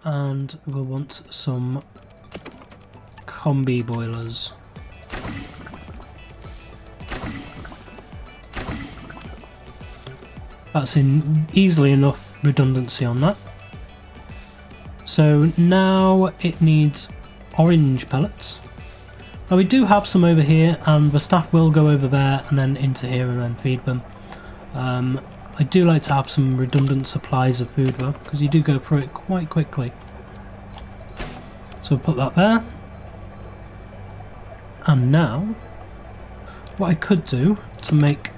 and we'll want some combi boilers. That's easily enough redundancy on that. So now it needs orange pellets. Now we do have some over here, and the staff will go over there and then into here and then feed them. I do like to have some redundant supplies of food though, because you do go through it quite quickly. So we'll put that there. And now, what I could do to make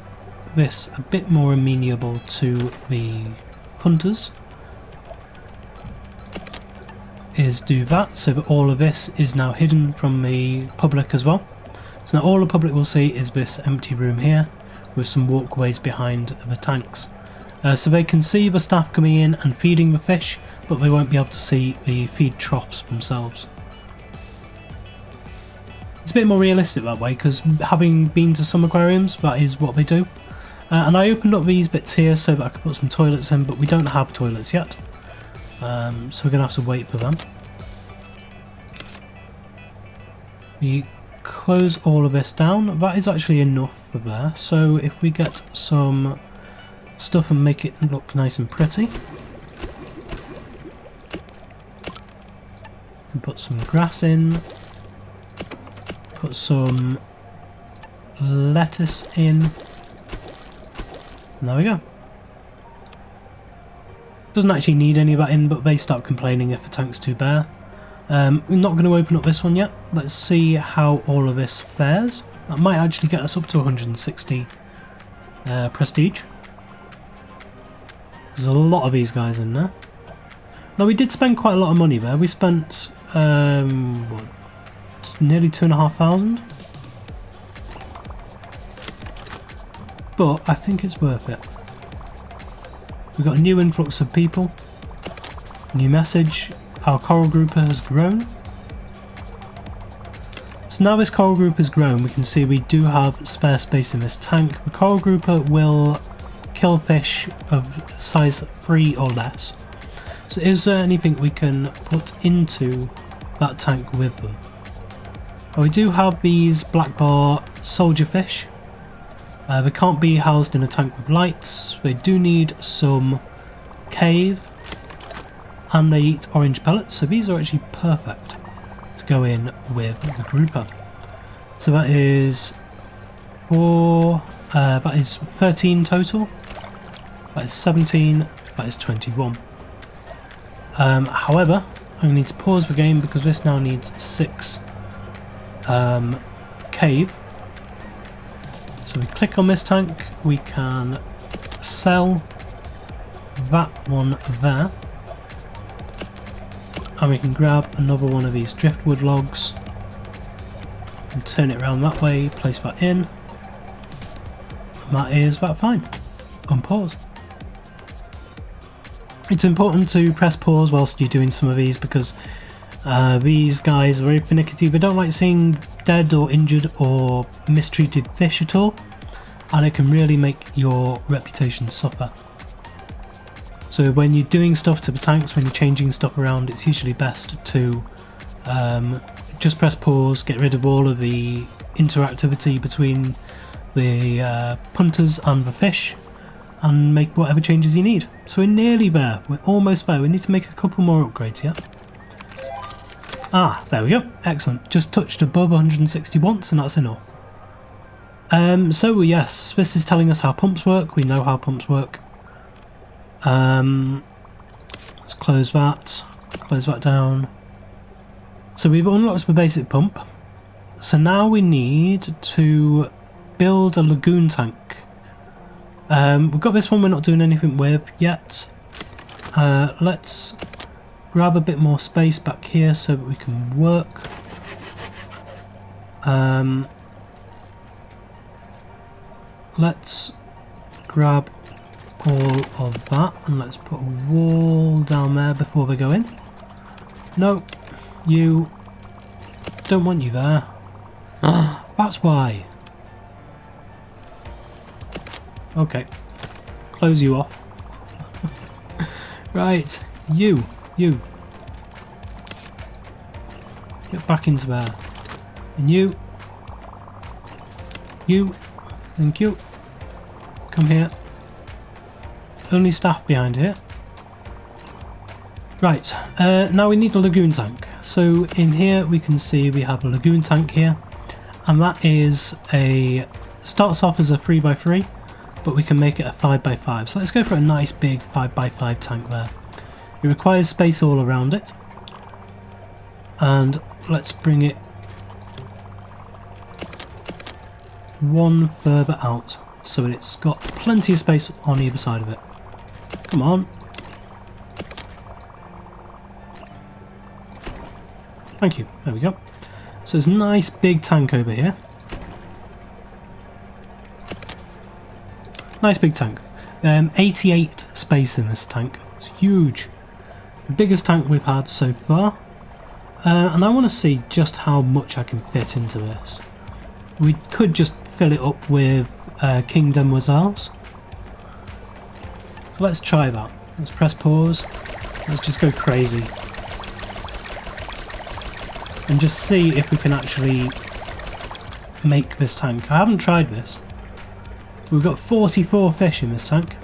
this a bit more amenable to the hunters is do that, so that all of this is now hidden from the public as well. So now all the public will see is this empty room here with some walkways behind the tanks. So they can see the staff coming in and feeding the fish, but they won't be able to see the feed troughs themselves. It's a bit more realistic that way, because having been to some aquariums, that is what they do. And I opened up these bits here so that I could put some toilets in, but we don't have toilets yet. So we're going to have to wait for them. We close all of this down. That is actually enough for there. So if we get some stuff and make it look nice and pretty. And put some grass in. Put some lettuce in. And there we go. Doesn't actually need any of that in, but they start complaining if the tank's too bare. We're not going to open up this one yet. Let's see how all of this fares. That might actually get us up to 160 prestige. There's a lot of these guys in there. Now we did spend quite a lot of money there. We spent what, nearly 2,500. But I think it's worth it. We've got a new influx of people. New message. Our coral grouper has grown. So now this coral group has grown, we can see we do have spare space in this tank. The coral grouper will kill fish of size 3 or less. So is there anything we can put into that tank with them? Well, we do have these black bar soldier fish. They can't be housed in a tank with lights. They do need some cave, and they eat orange pellets, so these are actually perfect to go in with the grouper. So that is that is 13 total, that is 17, that is 21. However, I need to pause the game because this now needs 6 cave. So we click on this tank, we can sell that one there, and we can grab another one of these driftwood logs and turn it around that way, place that in, and that is about fine. Unpause. It's important to press pause whilst you're doing some of these because these guys are very finicky. They don't like seeing dead or injured or mistreated fish at all, and it can really make your reputation suffer. So when you're doing stuff to the tanks, when you're changing stuff around, it's usually best to just press pause, get rid of all of the interactivity between the punters and the fish, and make whatever changes you need. So we're nearly there, we're almost there. We need to make a couple more upgrades yet. Ah, there we go, excellent. Just touched above 160 once and that's enough. So yes, this is telling us how pumps work. We know how pumps work. Let's close that down. So we've unlocked the basic pump. So now we need to build a lagoon tank. We've got this one we're not doing anything with yet. Let's grab a bit more space back here so that we can work. Let's grab all of that and let's put a wall down there before they go in. No, you don't want you there. That's why. Okay, close you off. Right, you. Get back into there. And you. You. Thank you. Come here. Only staff behind here. Right, now we need a lagoon tank. So in here we can see we have a lagoon tank here, and that is starts off as a 3x3, but we can make it a 5x5. So let's go for a nice big 5x5 tank there. It requires space all around it, and let's bring it one further out so it's got plenty of space on either side of it. Come on. Thank you. There we go. So there's a nice big tank over here. Nice big tank. 88 space in this tank. It's huge. The biggest tank we've had so far. And I want to see just how much I can fit into this. We could just fill it up with King Demoiselles. So let's try that. Let's press pause. Let's just go crazy. And just see if we can actually make this tank. I haven't tried this. We've got 44 fish in this tank.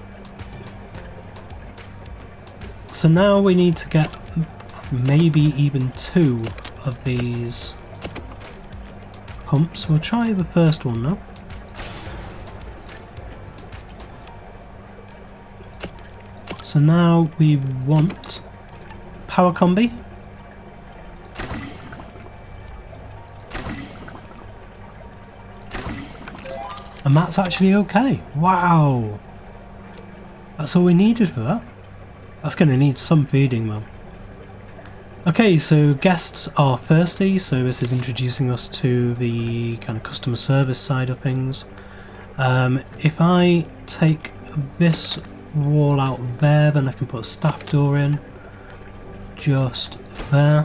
So now we need to get maybe even 2 of these pumps. We'll try the first one now. So now we want power combi. And that's actually okay. Wow. That's all we needed for that. That's going to need some feeding though. Okay, so guests are thirsty, so this is introducing us to the kind of customer service side of things. If I take this wall out there, then I can put a staff door in just there,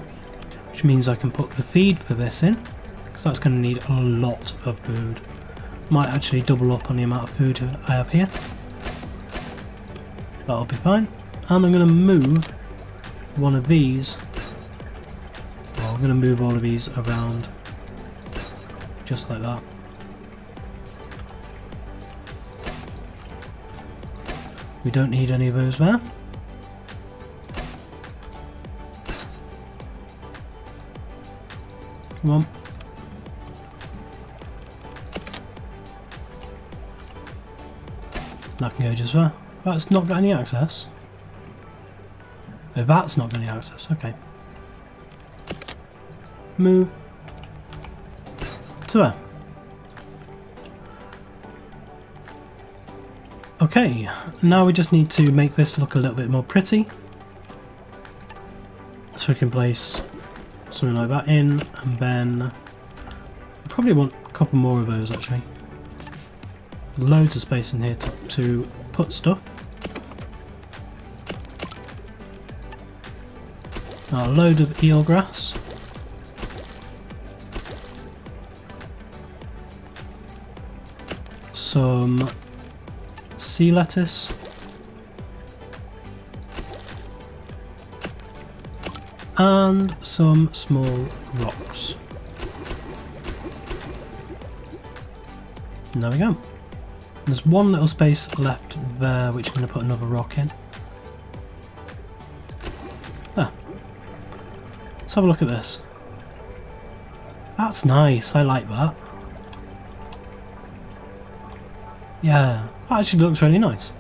which means I can put the feed for this in, because that's going to need a lot of food. Might actually double up on the amount of food I have here. That'll be fine. And I'm going to move one of these. Well, I'm going to move all of these around just like that. We don't need any of those there. Come on. That can go just there. That's not got any access. Oh, that's not got any access. Okay. Move to there. Okay, now we just need to make this look a little bit more pretty. So we can place something like that in, and then we probably want a couple more of those actually. Loads of space in here to put stuff. A load of eelgrass. Some sea lettuce. And some small rocks. And there we go. There's one little space left there which I'm going to put another rock in. There. Let's have a look at this. That's nice, I like that. Yeah, that actually looks really nice.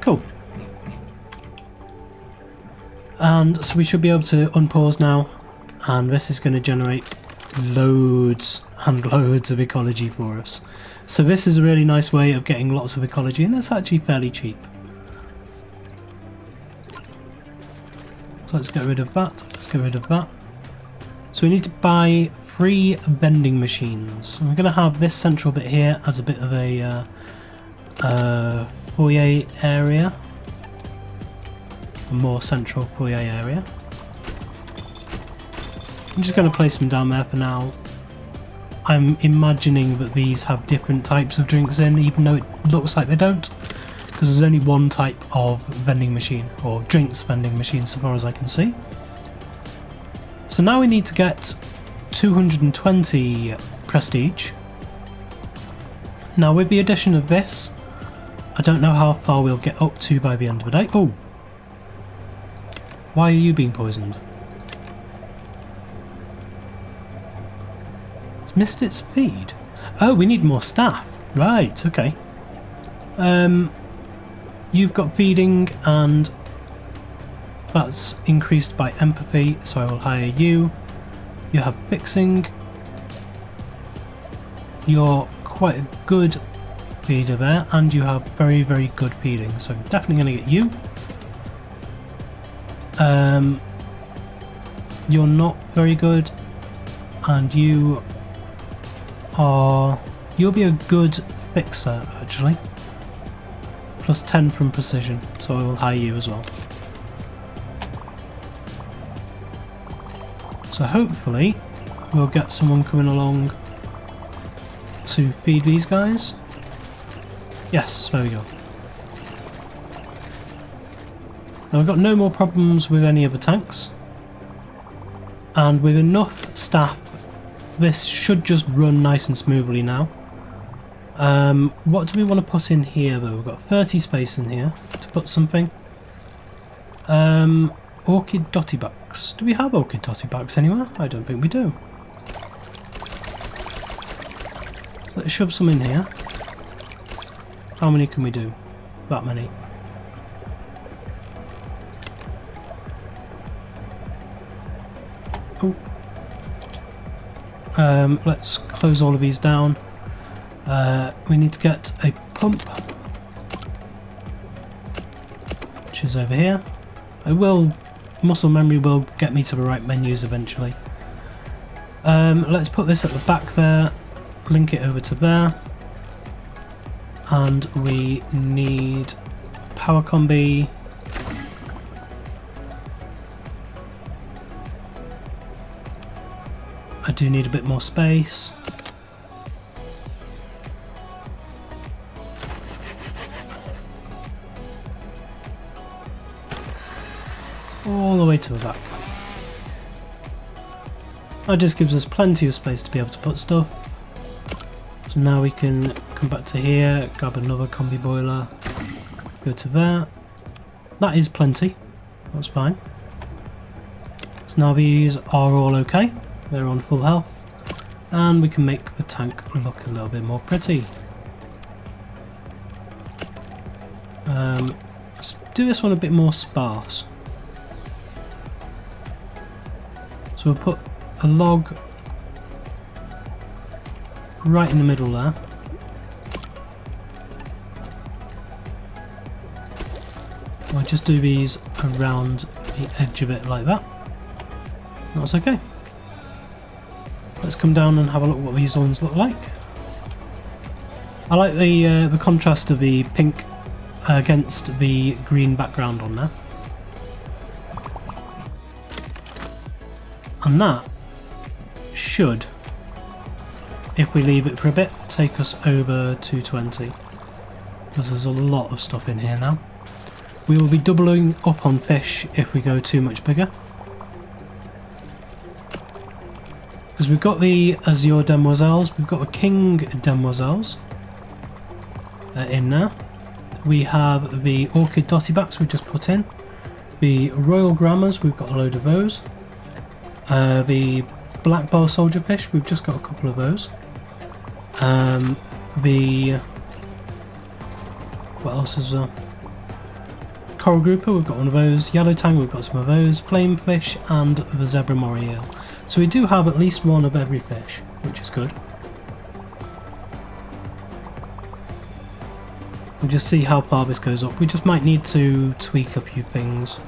Cool. And so we should be able to unpause now, and this is going to generate loads and loads of ecology for us. So this is a really nice way of getting lots of ecology, and it's actually fairly cheap. So let's get rid of that, let's get rid of that. So we need to buy 3 vending machines. I'm going to have this central bit here as a bit of a foyer area. A more central foyer area. I'm just going to place them down there for now. I'm imagining that these have different types of drinks in, even though it looks like they don't, because there's only one type of vending machine, or drinks vending machine so far as I can see. So now we need to get 220 prestige. Now with the addition of this, I don't know how far we'll get up to by the end of the day. Oh! Why are you being poisoned? It's missed its feed. Oh, we need more staff. Right, okay. You've got feeding and that's increased by empathy, so I will hire you. You have fixing. You're quite a good feeder there, and you have very, very good feeding, so I'm definitely going to get you. You're not very good, and you'll be a good fixer actually. Plus 10 from precision, so I will hire you as well. So hopefully we'll get someone coming along to feed these guys. Yes, there we go. Now I've got no more problems with any of the tanks. And with enough staff, this should just run nice and smoothly now. What do we want to put in here though? We've got 30 space in here to put something. Orchid dotty bucks. Do we have orchid dotty bucks anywhere? I don't think we do. So let's shove some in here. How many can we do? That many. Oh. Let's close all of these down. We need to get a pump, which is over here. Muscle memory will get me to the right menus eventually. Let's put this at the back there, link it over to there, and we need power combi. I do need a bit more space. All the way to the back. That just gives us plenty of space to be able to put stuff. So now we can come back to here, grab another combi boiler, go to there. That is plenty, that's fine. So now these are all okay, they're on full health, and we can make the tank look a little bit more pretty. Let's do this one a bit more sparse. So we'll put a log right in the middle there. I'll just do these around the edge of it like that. That's okay. Let's come down and have a look what these ones look like. I like the contrast of the pink against the green background on there. And that should, if we leave it for a bit, take us over 220. Because there's a lot of stuff in here now. We will be doubling up on fish if we go too much bigger. Because we've got the azure demoiselles, we've got the king demoiselles in there. We have the orchid dottybacks we've just put in. The royal grammars, we've got a load of those. The black bow soldier fish, we've just got a couple of those. What else is there? Coral grouper, we've got one of those. Yellow tang, we've got some of those. Flame fish and the zebra moray eel. So we do have at least one of every fish, which is good. We'll just see how far this goes up. We just might need to tweak a few things.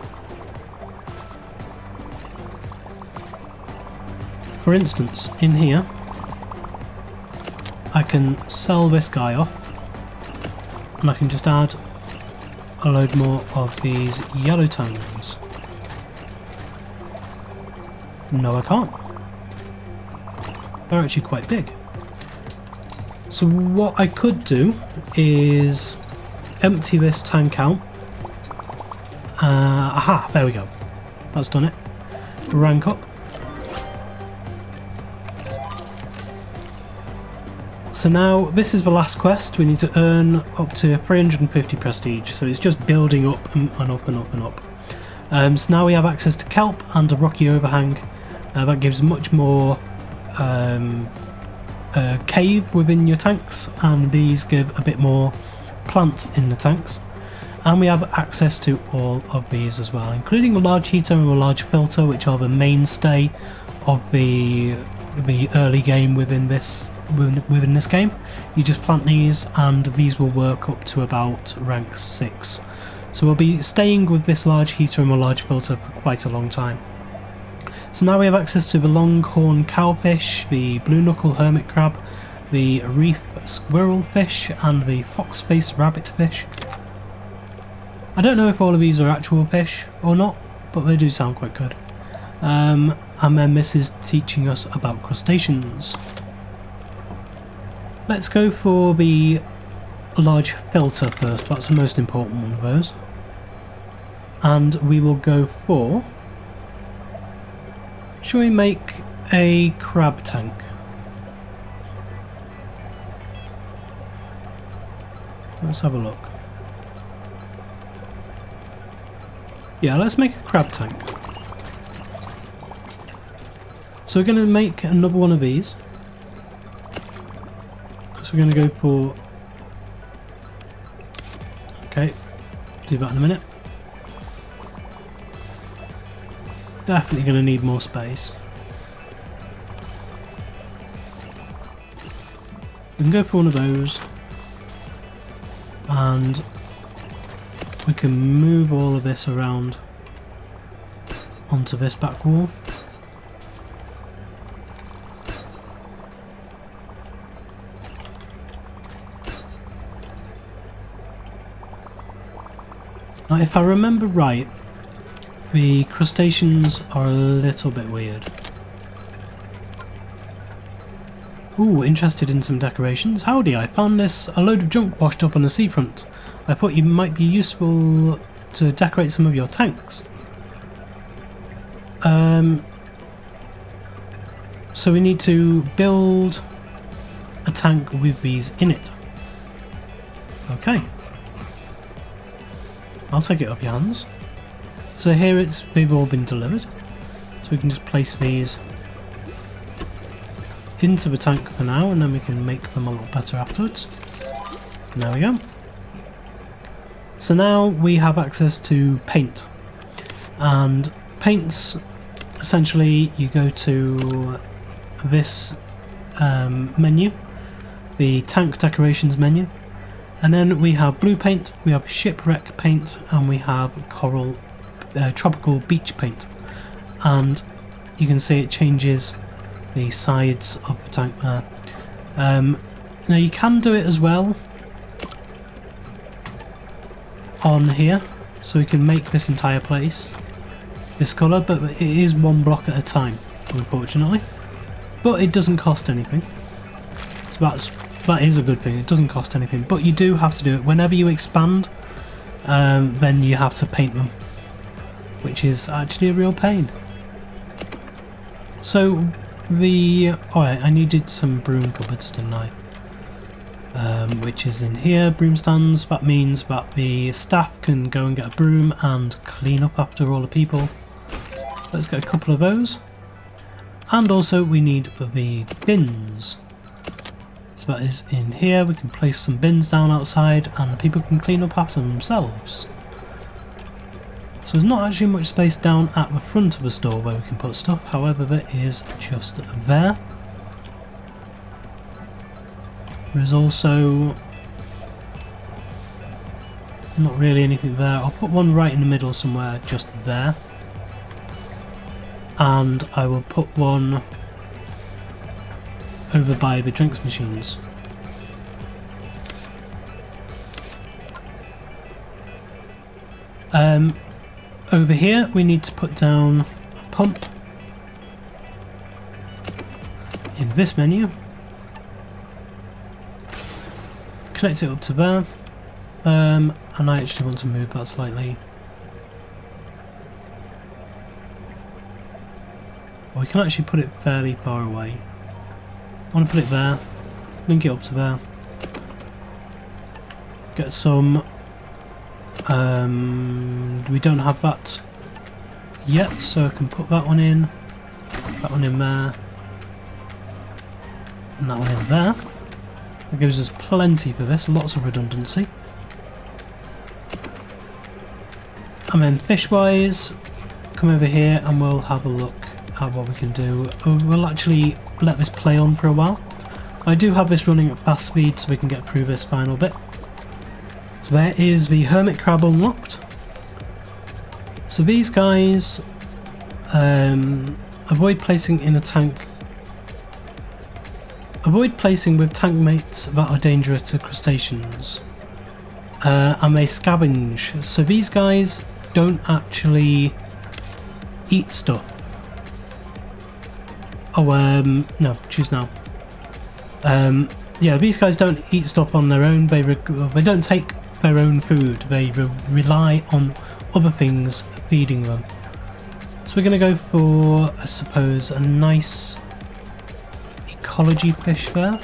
For instance, in here, I can sell this guy off, and I can just add a load more of these yellow tangs. No, I can't. They're actually quite big. So what I could do is empty this tank out. Aha, there we go. That's done it. Rank up. So now this is the last quest. We need to earn up to 350 prestige, so it's just building up and up and up and up. So now we have access to kelp and a rocky overhang. That gives much more cave within your tanks, and these give a bit more plant in the tanks. And we have access to all of these as well, including a large heater and a large filter, which are the mainstay of the early game within this game. You just plant these and these will work up to about rank 6. So we'll be staying with this large heater and a large filter for quite a long time. So now we have access to the longhorn cowfish, the blue knuckle hermit crab, the reef squirrel fish and the fox-faced rabbit fish. I don't know if all of these are actual fish or not, but they do sound quite good. And then this is teaching us about crustaceans. Let's go for the large filter first, that's the most important one of those. And we will go for... Shall we make a crab tank? Let's have a look. Yeah, let's make a crab tank. So we're going to make another one of these. So we're going to go for... Okay, do that in a minute. Definitely going to need more space. We can go for one of those. And we can move all of this around onto this back wall. Now, if I remember right, the crustaceans are a little bit weird. Ooh, interested in some decorations? Howdy, I found a load of junk washed up on the seafront. I thought you might be useful to decorate some of your tanks. So we need to build a tank with these in it. Okay. I'll take it off your hands. So here they've all been delivered. So we can just place these into the tank for now, and then we can make them a lot better afterwards. And there we go. So now we have access to paint. And paints, essentially you go to this menu, the tank decorations menu. And then we have blue paint, we have shipwreck paint, and we have coral, tropical beach paint. And you can see it changes the sides of the tank there. Now you can do it as well on here, so we can make this entire place this colour, but it is one block at a time, unfortunately. But it doesn't cost anything, so that is a good thing. It doesn't cost anything, but you do have to do it whenever you expand. Then you have to paint them, which is actually a real pain. So I needed some broom cupboards, didn't I? Which is in here, broom stands. That means that the staff can go and get a broom and clean up after all the people. Let's get a couple of those. And also we need the bins. So that is in here. We can place some bins down outside and the people can clean up after themselves. So there's not actually much space down at the front of the store where we can put stuff, however there is just there. There's also not really anything there. I'll put one right in the middle somewhere, just there. And I will put one over by the drinks machines. Over here we need to put down a pump in this menu. Connect it up to there. And I actually want to move that slightly. We can actually put it fairly far away. I want to put it there. link it up to there. Get some, we don't have that yet, so I can put that one in there, and that one in there. That gives us plenty for this, lots of redundancy. And then fish-wise, come over here and we'll have a look at what we can do. We'll actually let this play on for a while. I do have this running at fast speed so we can get through this final bit. So there is the hermit crab unlocked. So these guys, avoid placing in a tank. Avoid placing with tank mates that are dangerous to crustaceans. And they scavenge. So these guys don't actually eat stuff. Oh, no, choose now. Yeah, these guys don't eat stuff on their own. They don't take their own food. They rely on other things feeding them. So we're going to go for, I suppose, a nice ecology fish there.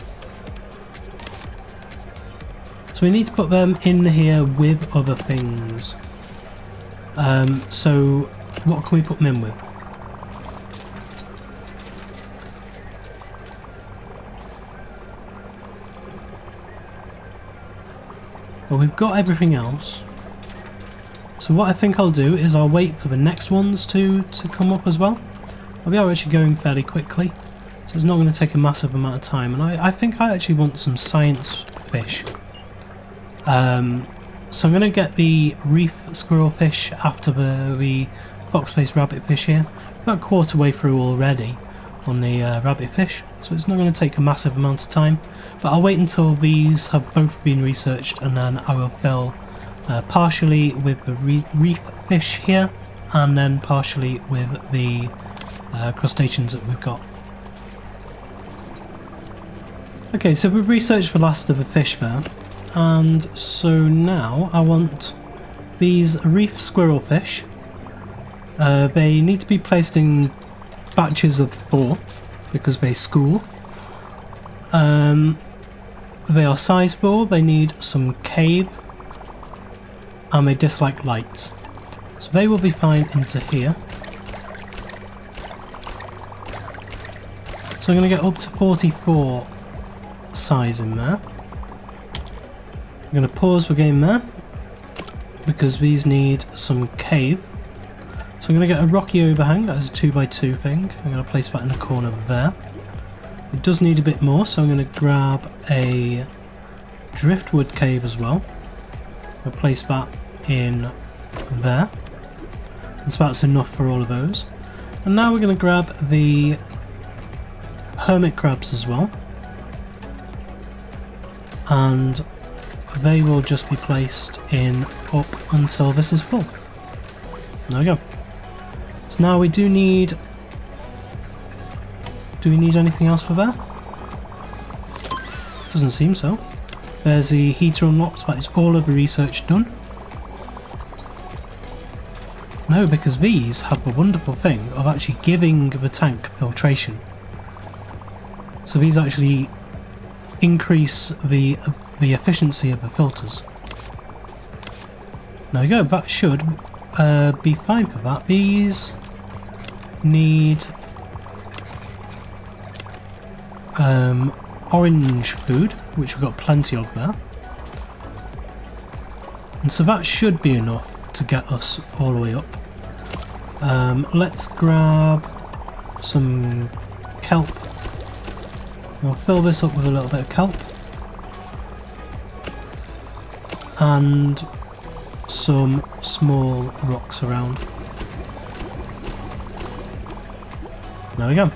So we need to put them in here with other things. So what can we put them in with? Well, we've got everything else. So what I think I'll do is I'll wait for the next ones to come up as well. We are actually going fairly quickly, so it's not going to take a massive amount of time. And I think I actually want some science fish. So I'm going to get the reef squirrel fish after the fox-faced rabbit fish here. About a quarter way through already on the rabbit fish, so it's not going to take a massive amount of time. But I'll wait until these have both been researched, and then I will fill partially with the reef fish here, and then partially with the crustaceans that we've got. Okay, so we've researched the last of the fish there, and so now I want these reef squirrel fish. They need to be placed in batches of 4 because they school. They are sizable, they need some cave, and they dislike lights. So they will be fine into here. So I'm going to get up to 44 size in there. I'm going to pause the game there because these need some cave. So I'm going to get a rocky overhang, that is a 2x2 thing. I'm going to place that in the corner there. It does need a bit more, so I'm going to grab a driftwood cave as well. I'll place that in there. And so that's enough for all of those. And now we're going to grab the hermit crabs as well. And they will just be placed in up until this is full. There we go. So now we do we need anything else for that? Doesn't seem so. There's the heater unlocked, that is all of the research done. No, because these have the wonderful thing of actually giving the tank filtration. So these actually increase the efficiency of the filters. There we go, that should be fine for that. These need orange food, which we've got plenty of there. And so that should be enough to get us all the way up. Let's grab some kelp. We'll fill this up with a little bit of kelp. And some small rocks around. There we go.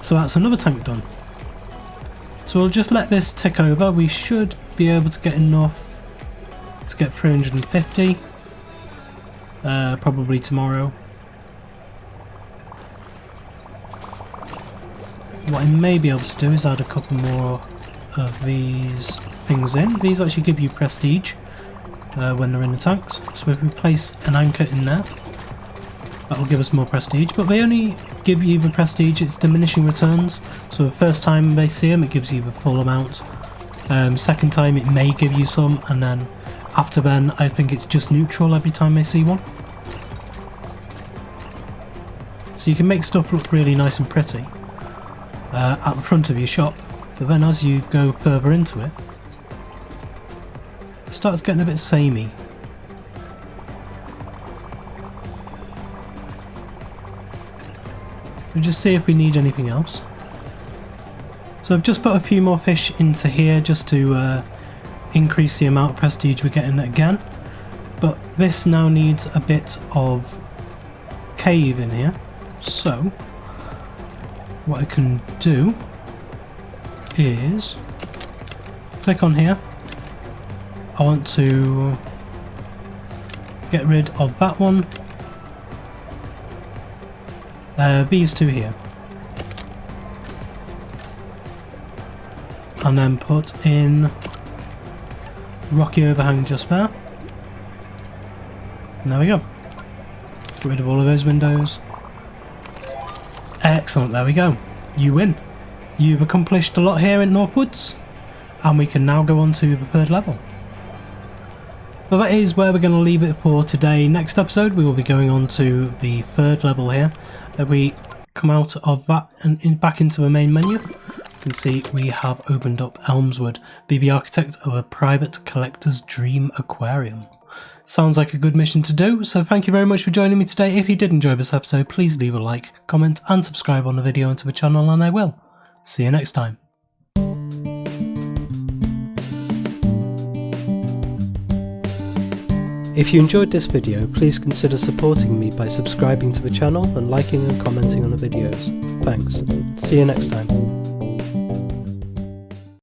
So that's another tank done. So we'll just let this tick over. We should be able to get enough to get 350. Probably tomorrow. What I may be able to do is add a couple more of these things in. These actually give you prestige when they're in the tanks. So if we place an anchor in there, That'll give us more prestige, but they only give you the prestige, it's diminishing returns. So the first time they see them, it gives you the full amount. Second time it may give you some, and then after then I think it's just neutral every time they see one. So you can make stuff look really nice and pretty at the front of your shop, but then as you go further into it, it starts getting a bit samey. We'll just see if we need anything else. So I've just put a few more fish into here just to increase the amount of prestige we're getting again. But this now needs a bit of cave in here. So what I can do is click on here. I want to get rid of that one. These two here, and then put in rocky overhang just there. And there we go. Get rid of all of those windows. Excellent, there we go. You win. You've accomplished a lot here in Northwoods, and we can now go on to the third level. Well, that is where we're going to leave it for today. Next episode we will be going on to the third level here. We come out of that and back into the main menu. You can see we have opened up Elmswood, be the architect of a private collector's dream aquarium. Sounds like a good mission to do, so thank you very much for joining me today. If you did enjoy this episode, please leave a like, comment and subscribe on the video and to the channel, and I will. See you next time. If you enjoyed this video, please consider supporting me by subscribing to the channel and liking and commenting on the videos. Thanks. See you next time.